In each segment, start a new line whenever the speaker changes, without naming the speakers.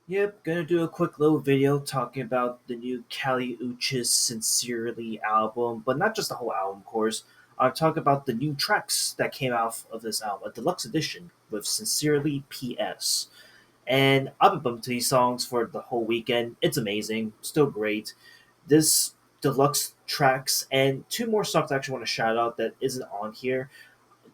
Yep, gonna do a quick little video talking about the new Kali Uchis Sincerely album, but not just the whole album, of course. I'll talk about the new tracks that came out of this album, a deluxe edition with Sincerely PS. And I've been bumping to these songs for the whole weekend. It's amazing, still great. This deluxe tracks and two more songs I actually want to shout out that isn't on here.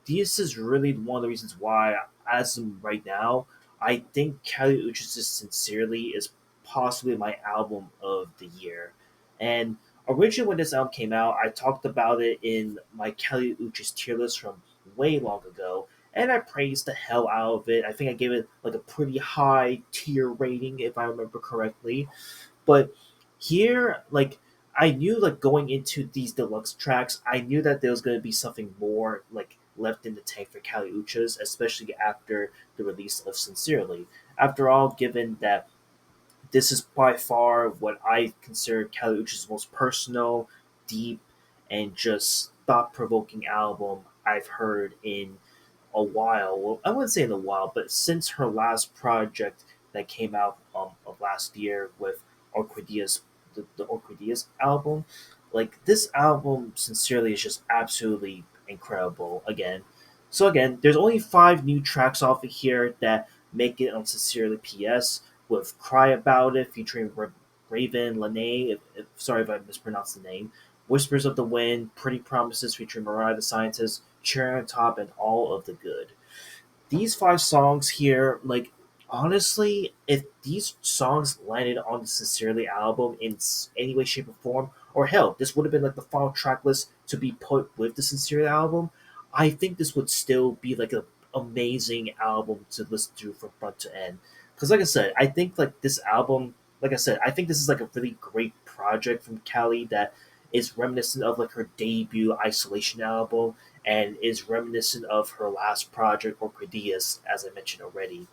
This is really one of the reasons why, as of right now, I think Kelly Uchis' Sincerely is possibly my album of the year. And originally, when this album came out, I talked about it in my Kelly Uchis tier list from way long ago, and I praised the hell out of it. I think I gave it like a pretty high tier rating, if I remember correctly. But here, like, I knew like going into these deluxe tracks, I knew that there was going to be something more like left in the tank for Kali Uchis, especially after the release of Sincerely. After all, given that this is by far what I consider Kali Uchis' most personal, deep, and just thought provoking album I've heard in a while. Well, I wouldn't say in a while, but since her last project that came out of last year with Orquídeas, the Orquídeas album, like this album, sincerely, is just absolutely incredible. Again, there's only five new tracks off of here that make it on Sincerely PS with "Cry About It" featuring Raven Lene. Sorry if I mispronounced the name. "Whispers of the Wind," "Pretty Promises" featuring Mariah the Scientist, "Cherry on Top," and "All of the Good." These five songs here, like honestly, if these songs landed on the Sincerely album in any way, shape, or form, or hell, this would have been like the final track list to be put with the Sincerely album, I think this would still be like an amazing album to listen to from front to end. Because, like I said, I think like this album, like I said, I think this is like a really great project from Callie that is reminiscent of like her debut Isolation album and is reminiscent of her last project, Orquídeas, as I mentioned already.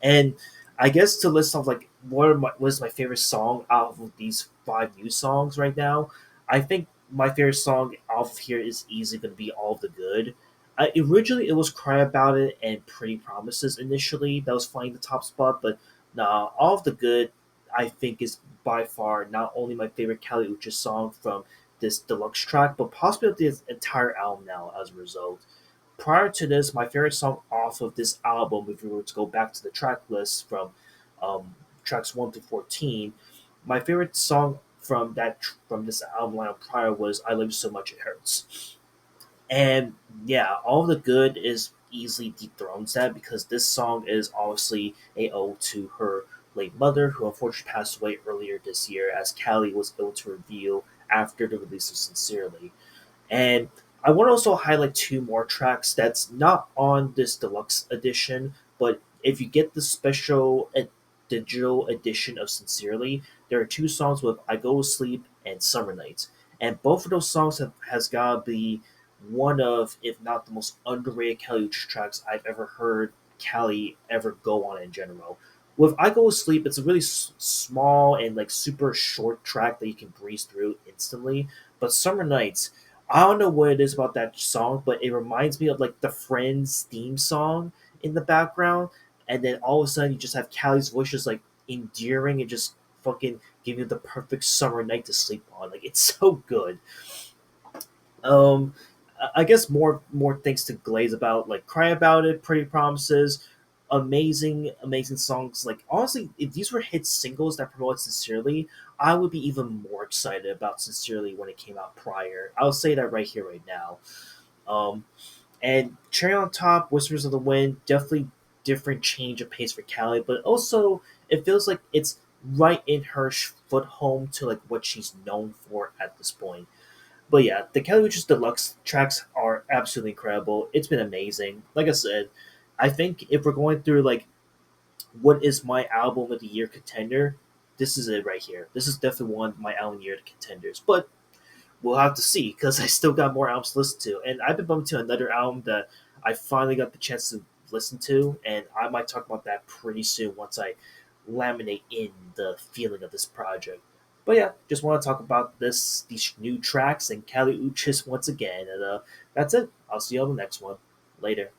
And I guess to list off like what is my favorite song out of these five new songs right now, I think my favorite song off of here is easily going to be "All of the Good." Originally, it was "Cry About It" and "Pretty Promises" initially that was flying the top spot, but nah, "All of the Good" I think is by far not only my favorite Kali Uchis song from this deluxe track, but possibly of the entire album now as a result. Prior to this, my favorite song off of this album, if we were to go back to the track list from um, tracks 1 to 14, my favorite song from this album lineup prior was "I Love You So Much It Hurts." And yeah, "All the Good" is easily dethrones that because this song is obviously a ode to her late mother, who unfortunately passed away earlier this year, as Callie was able to reveal after the release of Sincerely. And I want to also highlight two more tracks that's not on this deluxe edition, but if you get the digital edition of Sincerely, there are two songs with "I Go to Sleep" and "Summer Nights." And both of those songs has got to be one of, if not the most underrated Kelly Uchis tracks I've ever heard Kelly ever go on in general. With "I Go to Sleep," it's a really small and like super short track that you can breeze through instantly. But "Summer Nights," I don't know what it is about that song, but it reminds me of like the Friends theme song in the background, and then all of a sudden you just have Callie's voice just like endearing and just fucking giving you the perfect summer night to sleep on. Like it's so good. Um, I guess more things to glaze about, like "Cry About It," "Pretty Promises," amazing songs. Like honestly, if these were hit singles that promoted Sincerely, I would be even more excited about Sincerely when it came out prior. I'll say that right here, right now. Um, and "Cherry on Top," "Whispers of the Wind," definitely different change of pace for Callie, but also it feels like it's right in her foot home to like what she's known for at this point. But yeah, the Kelly Uchis Deluxe tracks are absolutely incredible. It's been amazing. Like I said, I think if we're going through like what is my album of the year contender, this is it right here. This is definitely one of my album of the year contenders. But we'll have to see because I still got more albums to listen to, and I've been bumping to another album that I finally got the chance to listen to, and I might talk about that pretty soon once I laminate in the feeling of this project. But yeah, just want to talk about these new tracks and Kali Uchis once again, and that's it. I'll see you on the next one. Later.